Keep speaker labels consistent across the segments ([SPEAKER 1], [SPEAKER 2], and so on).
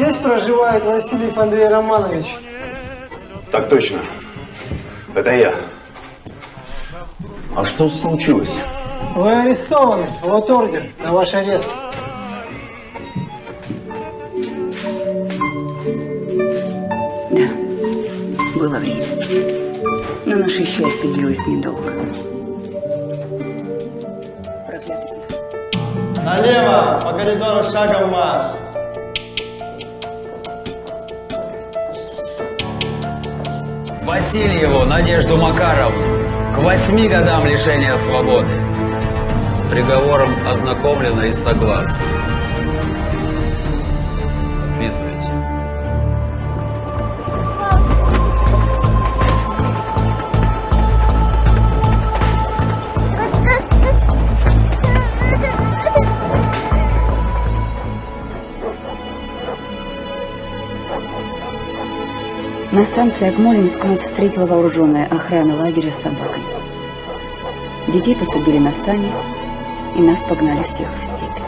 [SPEAKER 1] Здесь проживает Васильев Андрей Романович.
[SPEAKER 2] Так точно. Это я. А что случилось?
[SPEAKER 1] Вы арестованы. Вот ордер на ваш арест.
[SPEAKER 3] Да, было время. Но наше счастье длилось недолго. Проклятый.
[SPEAKER 4] Налево, по коридору шагом марш.
[SPEAKER 5] Васильеву Надежду Макаровну к 8 годам лишения свободы. С приговором ознакомлено и согласно. Подписывайте.
[SPEAKER 3] На станции Акмолинск нас встретила вооруженная охрана лагеря с собаками. Детей посадили на сани, и нас погнали всех в степь.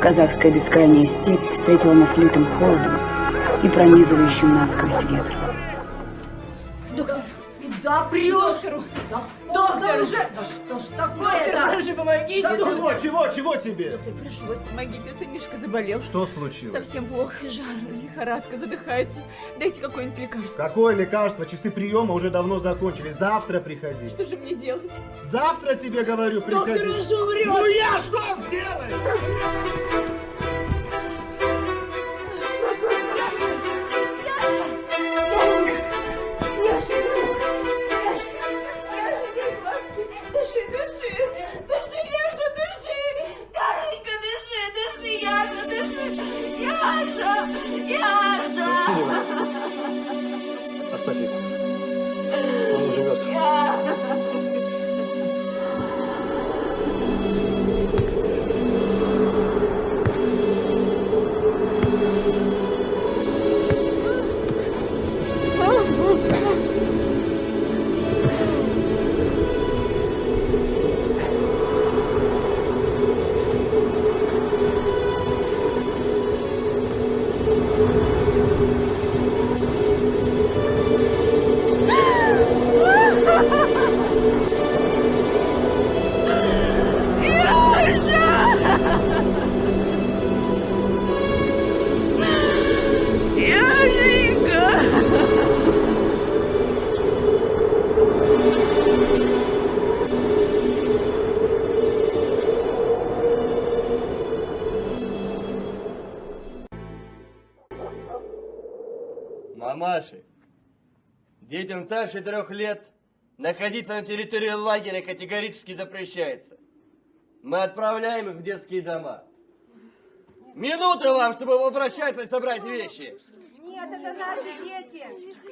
[SPEAKER 3] Казахская бескрайняя степь встретила нас лютым холодом и пронизывающим насквозь ветром.
[SPEAKER 6] Доктор, да прешь! Доктор уже! Да что ж такое-то?
[SPEAKER 7] Доктор, прошу, помогите!
[SPEAKER 6] Да,
[SPEAKER 8] Чего тебе?
[SPEAKER 7] Доктор, прошу вас, помогите, сынишка заболел.
[SPEAKER 8] Что случилось?
[SPEAKER 7] Совсем плохо, жар, лихорадка, задыхается. Дайте какое-нибудь лекарство.
[SPEAKER 8] Какое лекарство? Часы приема уже давно закончились. Завтра приходи.
[SPEAKER 7] Что же мне делать?
[SPEAKER 8] Завтра тебе говорю, приходи.
[SPEAKER 7] Доктор, он же умрет!
[SPEAKER 8] Ну я что сделаю?
[SPEAKER 1] Оставь его. Он уже мертв.
[SPEAKER 4] Мамаши, детям старше 3 лет находиться на территории лагеря категорически запрещается. Мы отправляем их в детские дома. Минута вам, чтобы попрощаться и собрать вещи.
[SPEAKER 6] Нет, это наши дети!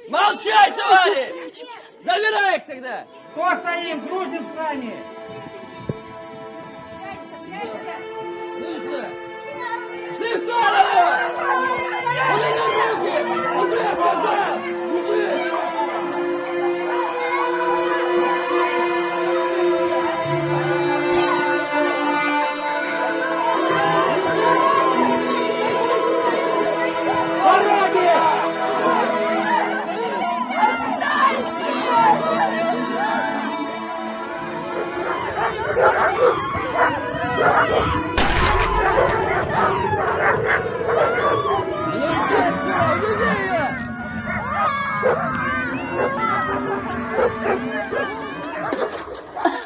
[SPEAKER 4] Молчать, товарищ! Забирай их тогда!
[SPEAKER 8] Кто стоим? Грузим в сани!
[SPEAKER 4] Быстро! Шли в сторону! Убери руки! Уже я сказал! Уже!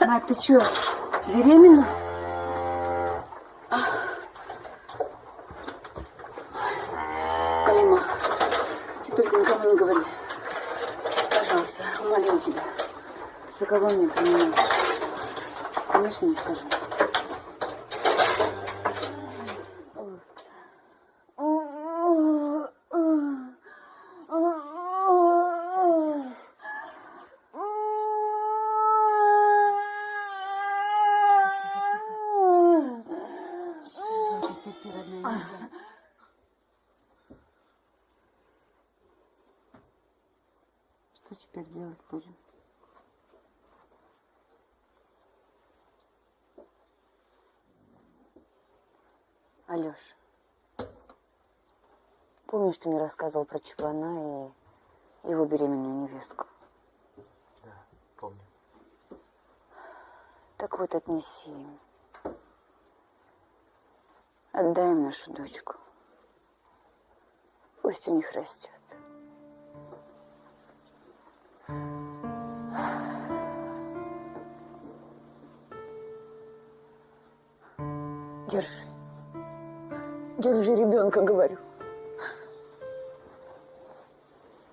[SPEAKER 3] Мать, ты что, беременна? Алима, ты только никому не говори. Пожалуйста, умоляю тебя. За кого мне принимаешь? Конечно, не скажу. Что теперь делать будем? Алёша, Помнишь, ты мне рассказывал про Чапана и его беременную невестку?
[SPEAKER 9] Да, помню.
[SPEAKER 3] Так вот, отнеси им. Отдай им нашу дочку. Пусть у них растет. Держи. Держи ребенка, говорю.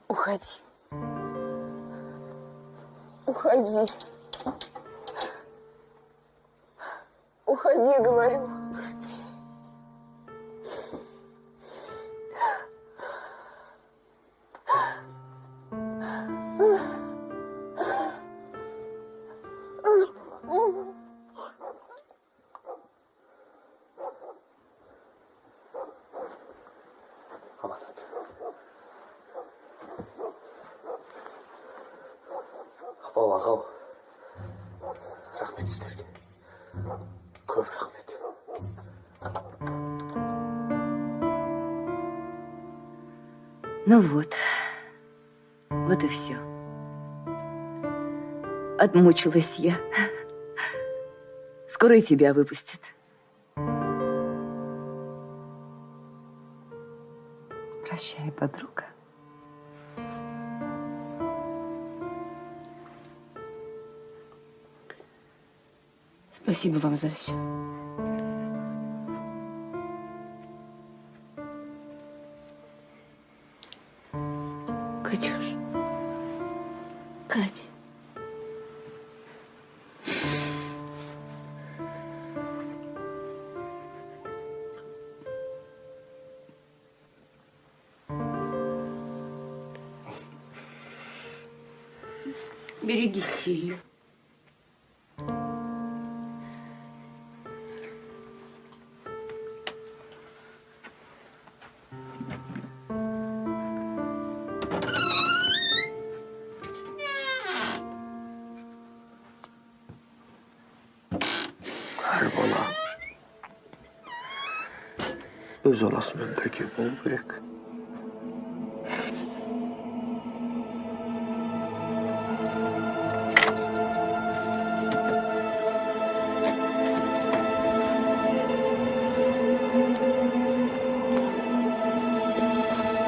[SPEAKER 3] Уходи. Уходи. Уходи, говорю. Быстрее.
[SPEAKER 9] Аманат. Апау ағау. Рахмет сіздерге. Көп рахмет.
[SPEAKER 3] Ну вот. Вот и все. Отмучилась я. Скоро и тебя выпустят. Прощай, подруга. Спасибо вам за все. Катюш. Кать. Берегите ее.
[SPEAKER 9] Әр бала өз анасымен бірге болу керек.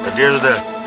[SPEAKER 2] Надежда.